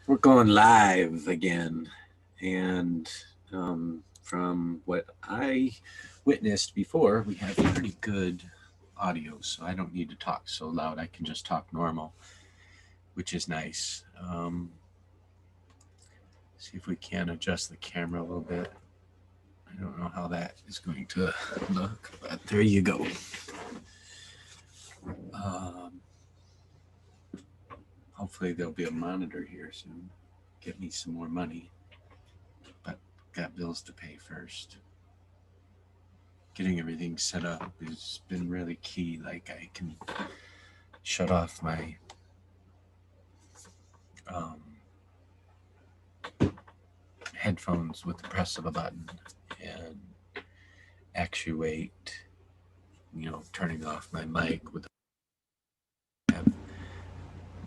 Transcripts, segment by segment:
We're going live again. And from what I witnessed before, we have pretty good audio. So I don't need to talk so loud. I can just talk normal, which is nice. See if we can adjust the camera a little bit. I don't know how that is going to look, but there you go. Um, Hopefully, there'll be a monitor here soon. Get me some more money, but got bills to pay first. Getting everything set up has been really key. Like I can shut off my um, headphones with the press of a button and actuate, turning off my mic with.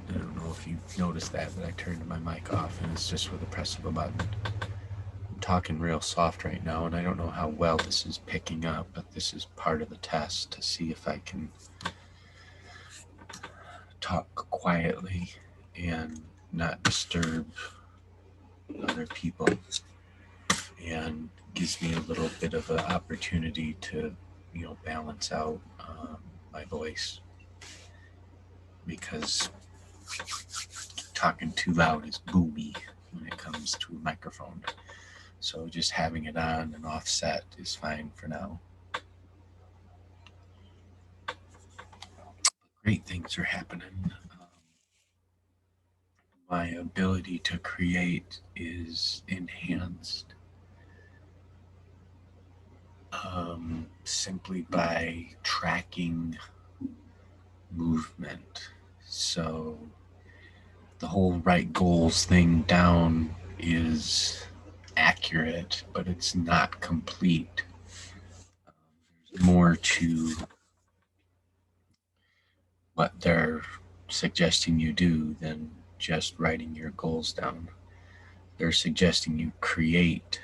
I don't know if you noticed that, but I turned my mic off and it's just with the press of a button. I'm talking real soft right now, and I don't know how well this is picking up, but this is part of the test to see if I can talk quietly and not disturb other people, and gives me a little bit of an opportunity to, balance out my voice, because talking too loud is boomy when it comes to a microphone. So just having it on and offset is fine for now. Great things are happening. My ability to create is enhanced simply by tracking movement. So the whole right goals thing down is accurate, but it's not complete. There's more to what they're suggesting you do than just writing your goals down. They're suggesting you create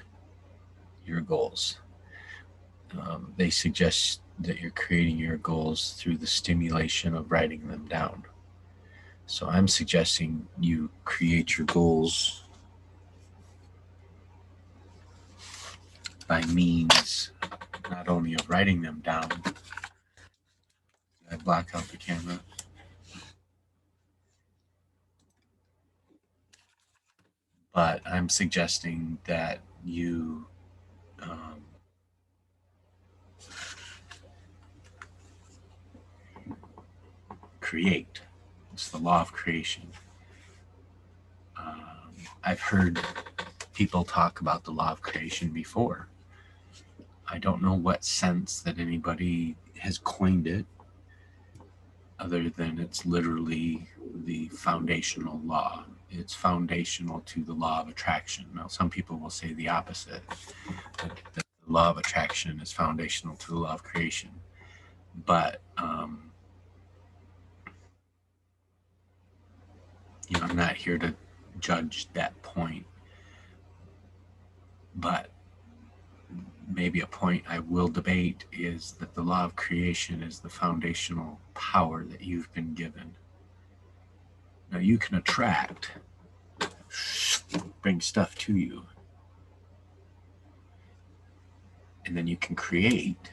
your goals. They suggest that you're creating your goals through the stimulation of writing them down. So I'm suggesting you create your goals by means not only of writing them down. I block out the camera. But I'm suggesting that you create. It's the law of creation. I've heard people talk about the law of creation before. I don't know what sense that anybody has coined it, other than it's literally the foundational law. It's foundational to the law of attraction. Now, some people will say the opposite, that the law of attraction is foundational to the law of creation. But, I'm not here to judge that point. But maybe a point I will debate is that the law of creation is the foundational power that you've been given. Now, you can attract, bring stuff to you, and then you can create,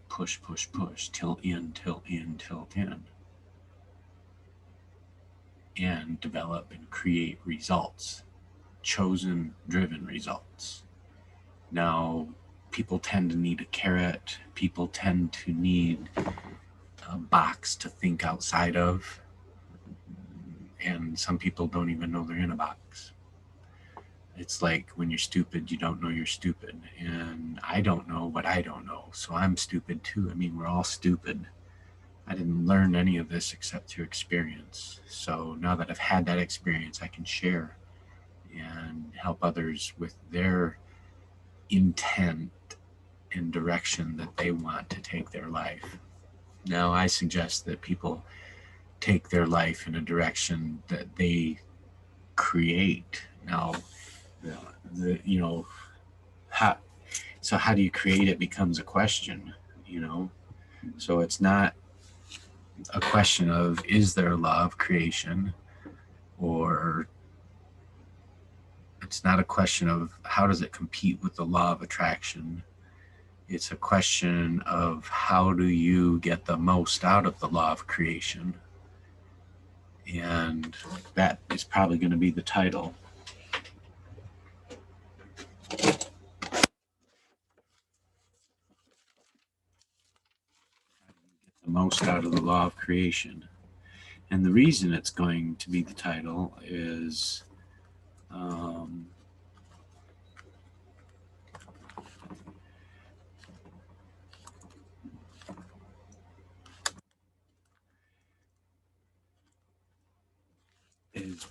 push, tilt in, and develop and create results, chosen, driven results. Now, people tend to need a carrot. People tend to need a box to think outside of. And some people don't even know they're in a box. It's like when you're stupid, you don't know you're stupid. And I don't know what I don't know. So I'm stupid too. I mean, we're all stupid. I didn't learn any of this except through experience. So now that I've had that experience, I can share and help others with their intent and direction that they want to take their life. Now, I suggest that people take their life in a direction that they create. Now, how, so how do you create it becomes a question, So it's not a question of is there a law of creation? or it's not a question of how does it compete with the law of attraction. It's a question of how do you get the most out of the law of creation. And that is probably going to be the title. The most out of the law of creation. And the reason it's going to be the title is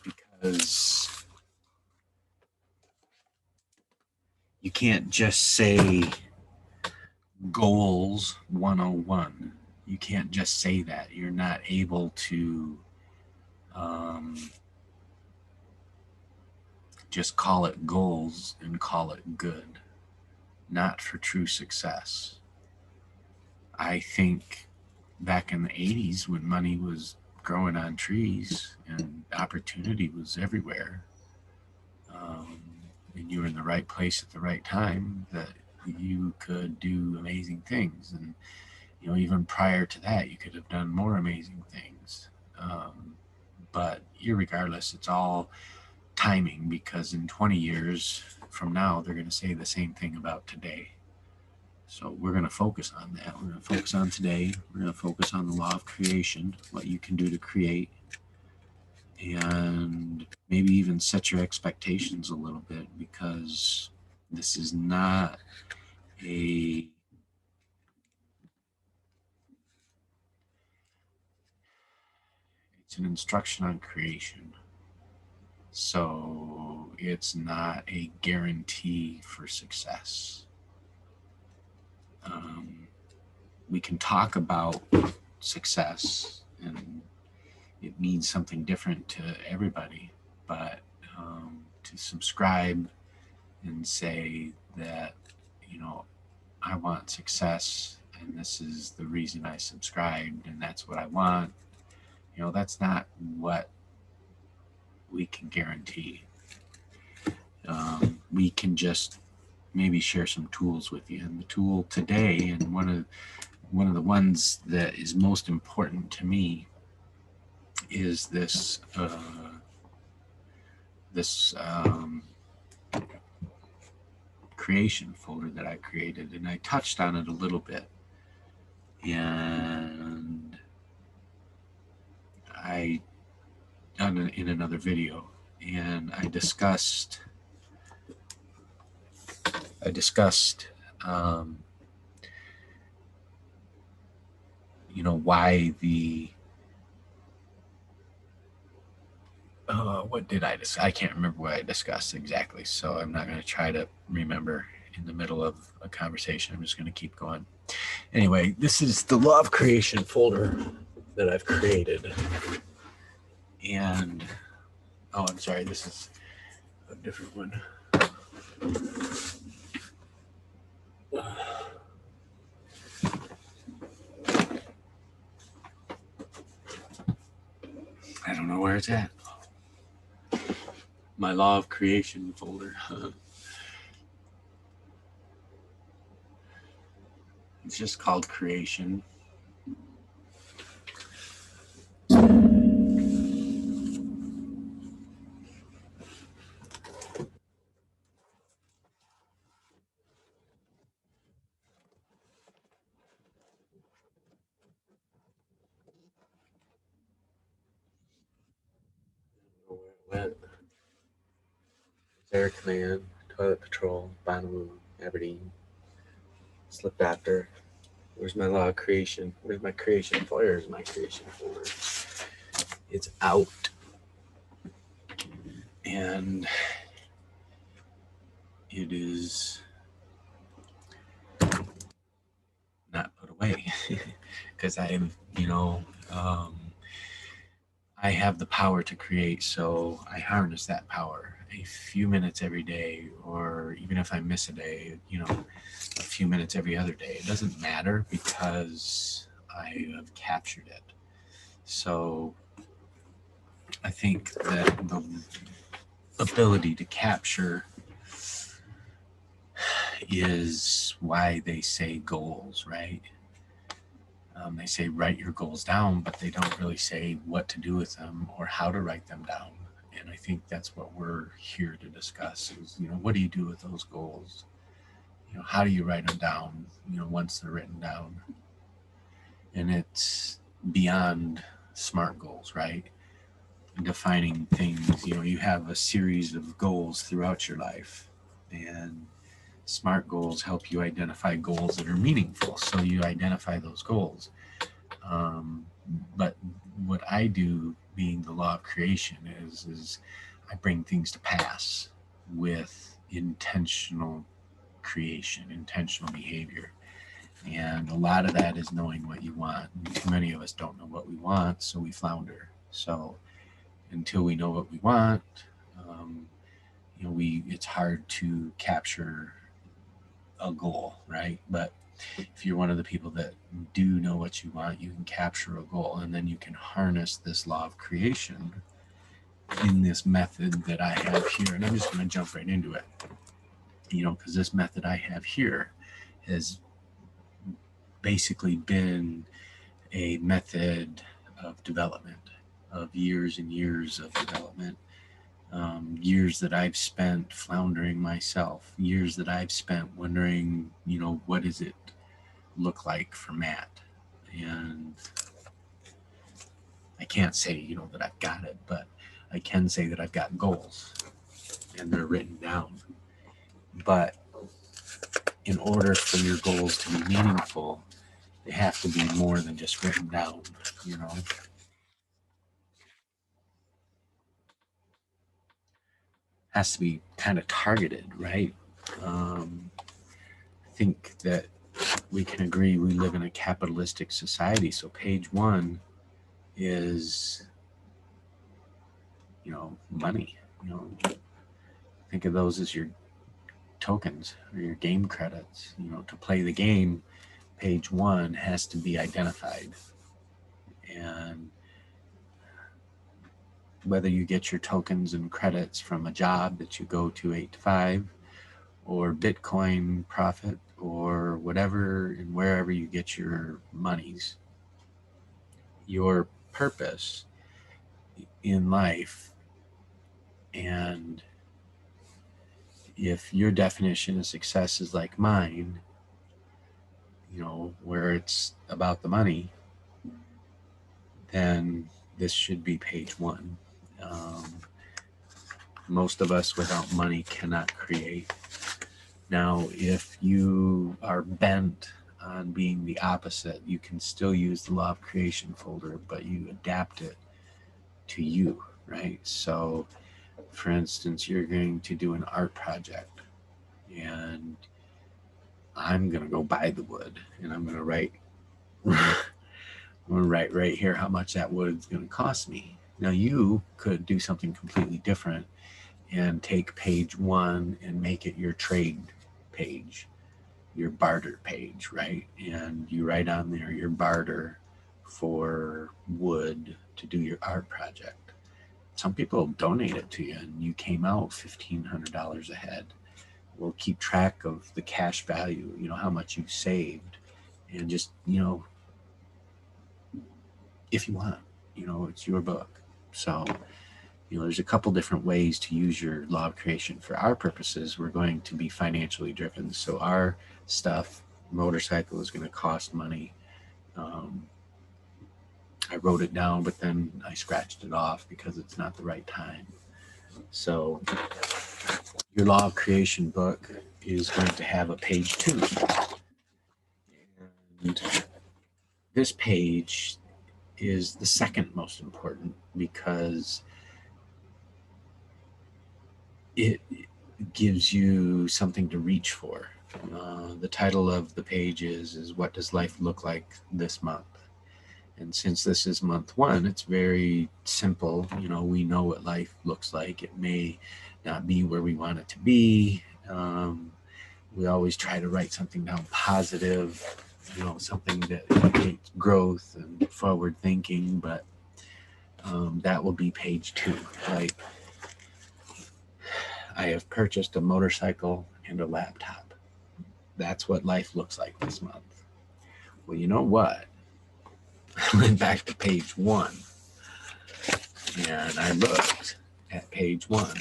because you can't just say goals 101. You can't just say that. You're not able to just call it goals and call it good. Not for true success. I think back in the 80s when money was growing on trees and opportunity was everywhere, and you were in the right place at the right time, that you could do amazing things. And even prior to that, you could have done more amazing things. But irregardless, it's all timing, because in 20 years from now, they're going to say the same thing about today. So we're going to focus on that. We're going to focus on today. We're going to focus on the law of creation, what you can do to create, and maybe even set your expectations a little bit, because this is not it's an instruction on creation. So it's not a guarantee for success. We can talk about success, and it means something different to everybody, but to subscribe and say that, I want success and this is the reason I subscribed and that's what I want, that's not what we can guarantee. We can just maybe share some tools with you. And the tool today, and one of the ones that is most important to me, is this creation folder that I created, and I touched on it a little bit, and I done in another video, and I discussed why the what did I discuss? I can't remember what I discussed exactly, so I'm not going to try to remember in the middle of a conversation. I'm just going to keep going. Anyway, this is the Law of Creation folder that I've created. And, I'm sorry, this is a different one. I don't know where it's at. My Law of Creation folder. It's just called Creation. Went. Air Command, Toilet Patrol, Bonneville, Aberdeen, Slip After. Where's my Law of Creation? Where's my creation folder? Where's my creation folder? It's out. And it is not put away because I have the power to create, so I harness that power a few minutes every day, or even if I miss a day, a few minutes every other day. It doesn't matter because I have captured it. So I think that the ability to capture is why they say goals, right? They say write your goals down, but they don't really say what to do with them or how to write them down. And I think that's what we're here to discuss is, what do you do with those goals? How do you write them down, once they're written down? And it's beyond SMART goals, right? Defining things, you have a series of goals throughout your life, and SMART goals help you identify goals that are meaningful. So you identify those goals. But what I do, being the law of creation, is I bring things to pass with intentional creation, intentional behavior. And a lot of that is knowing what you want. And too many of us don't know what we want, so we flounder. So until we know what we want, it's hard to capture a goal, right? But if you're one of the people that do know what you want, you can capture a goal, and then you can harness this law of creation in this method that I have here. And I'm just going to jump right into it, because this method I have here has basically been a method of development, of years and years of development. Years that I've spent floundering myself, years that I've spent wondering, what does it look like for Matt? And I can't say, that I've got it, but I can say that I've got goals and they're written down. But in order for your goals to be meaningful, they have to be more than just written down, Has to be kind of targeted, right? I think that we can agree we live in a capitalistic society. So page one is, money. Think of those as your tokens or your game credits. To play the game, page one has to be identified. And whether you get your tokens and credits from a job that you go to 8 to 5, or Bitcoin profit, or whatever and wherever you get your monies, your purpose in life, and if your definition of success is like mine, where it's about the money, then this should be page one. Most of us without money cannot create. Now, if you are bent on being the opposite, you can still use the law of creation folder, but you adapt it to you, right? So, for instance, you're going to do an art project, and I'm going to go buy the wood, and I'm going to write right here how much that wood is going to cost me. Now, you could do something completely different and take page one and make it your trade page, your barter page, right? And you write on there your barter for wood to do your art project. Some people donate it to you, and you came out $1,500 ahead. We'll keep track of the cash value, how much you saved, and just, if you want, it's your book. So, there's a couple different ways to use your law of creation. For our purposes, we're going to be financially driven. So our stuff, motorcycle, is going to cost money. I wrote it down, but then I scratched it off because it's not the right time. So your law of creation book is going to have a page 2. And this page is the second most important because it gives you something to reach for. The title of the page is What Does Life Look Like This Month? And since this is month 1, it's very simple. We know what life looks like. It may not be where we want it to be. We always try to write something down positive, something that indicates growth and forward thinking. But That will be page 2. Like, I have purchased a motorcycle and a laptop. That's what life looks like this month. Well, you know what? I went back to page 1 and I looked at page 1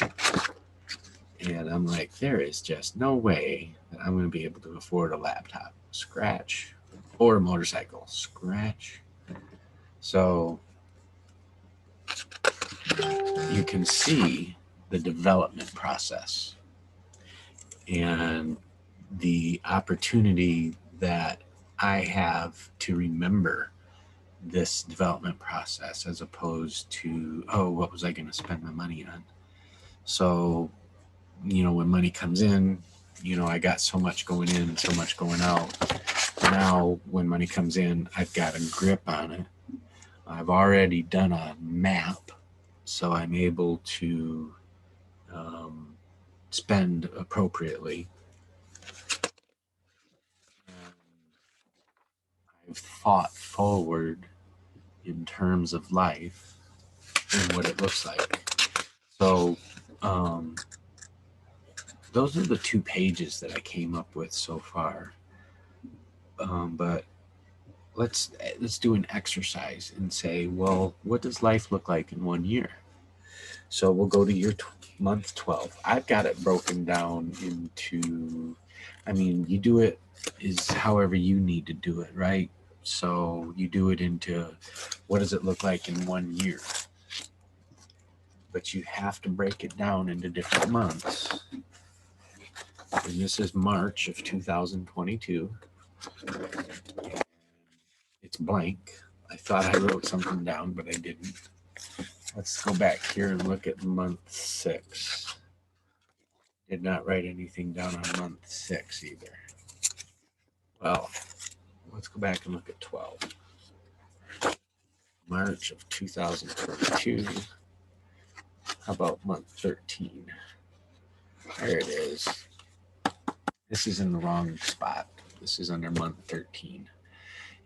and I'm like, there is just no way that I'm going to be able to afford a laptop. Scratch. Or a motorcycle. Scratch. So you can see the development process and the opportunity that I have to remember this development process as opposed to, oh, what was I going to spend my money on? So, when money comes in, I got so much going in, so much going out. Now, when money comes in, I've got a grip on it. I've already done a map, so I'm able to spend appropriately. I've thought forward in terms of life and what it looks like. So those are the 2 pages that I came up with so far. But let's do an exercise and say, well, what does life look like in 1 year? So we'll go to your month 12. I've got it broken down into, you do it is however you need to do it, right? So you do it into what does it look like in 1 year? But you have to break it down into different months. And this is March of 2022. It's blank. I thought I wrote something down, but I didn't. Let's go back here and look at month 6. Did not write anything down on month 6 either. Well, let's go back and look at 12. March of 2022. How about month 13? There it is. This is in the wrong spot. This is under month 13.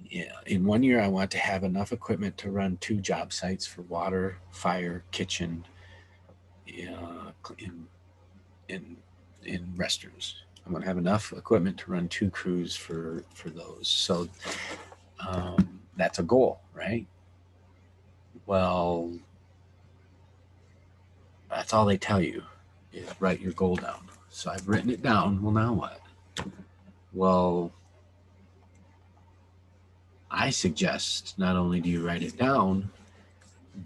Yeah. In 1 year, I want to have enough equipment to run 2 job sites for water, fire, kitchen, in restrooms. I'm going to have enough equipment to run 2 crews for those. So that's a goal, right? Well, that's all they tell you is write your goal down. So I've written it down. Well, now what? Well, I suggest not only do you write it down,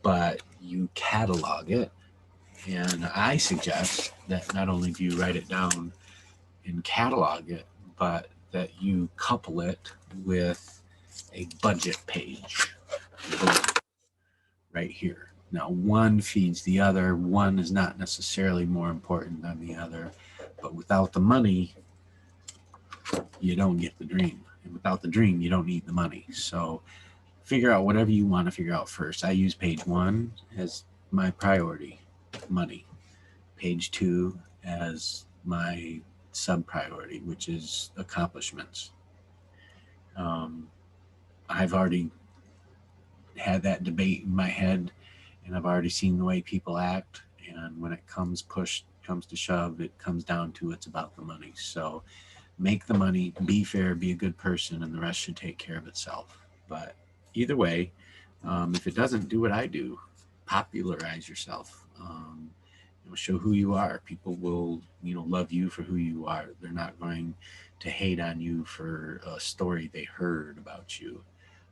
but you catalog it. And I suggest that not only do you write it down and catalog it, but that you couple it with a budget page right here. Now, one feeds the other. One is not necessarily more important than the other, but without the money, you don't get the dream. And without the dream, you don't need the money. So figure out whatever you want to figure out first. I use page 1 as my priority, money. Page 2 as my sub-priority, which is accomplishments. I've already had that debate in my head, and I've already seen the way people act. And when it comes to shove, it comes down to it's about the money. So make the money, be fair, be a good person, and the rest should take care of itself. But either way, if it doesn't, do what I do. Popularize yourself. Show who you are. People will, love you for who you are. They're not going to hate on you for a story they heard about you.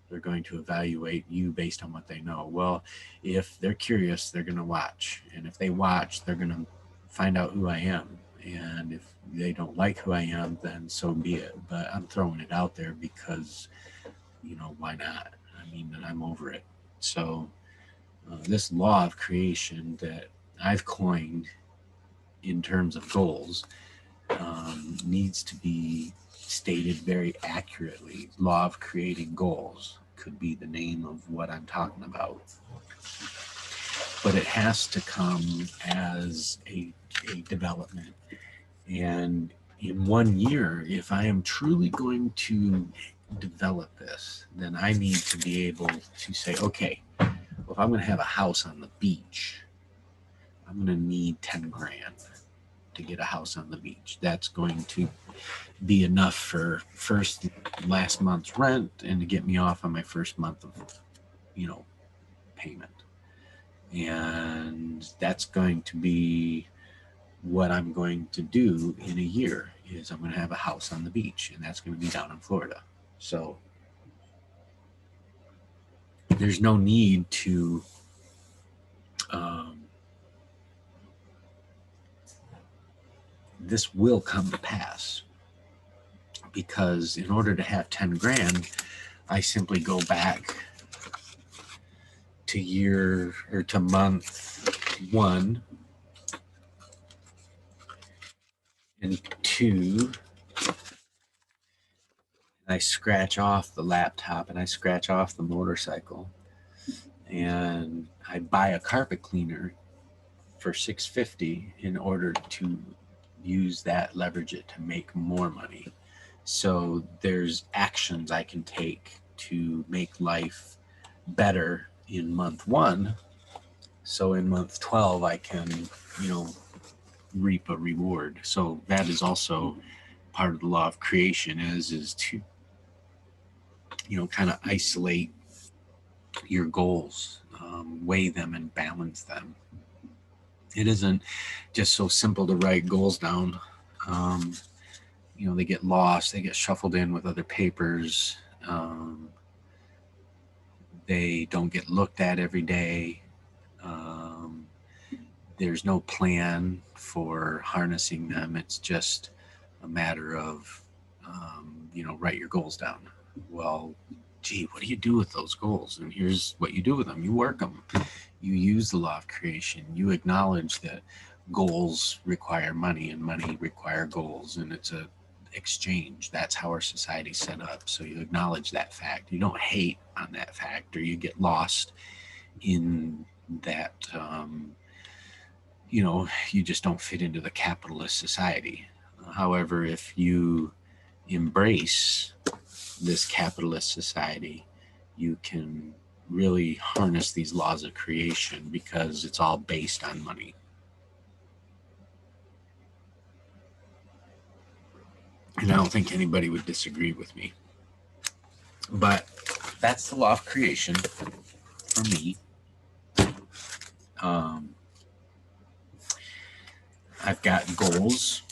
They're going to evaluate you based on what they know. Well, if they're curious, they're going to watch. And if they watch, they're going to find out who I am. And if they don't like who I am, then so be it. But I'm throwing it out there because, why not? I'm over it. So this law of creation that I've coined in terms of goals needs to be stated very accurately. Law of creating goals could be the name of what I'm talking about. But it has to come as a development. And in 1 year, if I am truly going to develop this, then I need to be able to say, okay, if I'm going to have a house on the beach, I'm going to need 10 grand to get a house on the beach. That's going to be enough for last month's rent and to get me off on my first month of, payment. And that's going to be what I'm going to do in a year is I'm going to have a house on the beach, and that's going to be down in Florida. So there's no need to this will come to pass, because in order to have 10 grand, I simply go back to month 1 and 2. I scratch off the laptop and I scratch off the motorcycle, and I buy a carpet cleaner for $650 in order to use that, leverage it to make more money. So there's actions I can take to make life better in month 1. So in month 12, I can, reap a reward. So that is also part of the law of creation is to, kind of isolate your goals, weigh them and balance them. It isn't just so simple to write goals down. They get lost, they get shuffled in with other papers. They don't get looked at every day. There's no plan for harnessing them. It's just a matter of, write your goals down. Well, gee, what do you do with those goals? And here's what you do with them. You work them. You use the law of creation. You acknowledge that goals require money and money require goals, and it's a exchange. That's how our society's set up. So you acknowledge that fact. You don't hate on that fact, or you get lost in that, you just don't fit into the capitalist society. However, if you embrace this capitalist society, you can really harness these laws of creation, because it's all based on money. And I don't think anybody would disagree with me. But that's the law of creation for me. I've got goals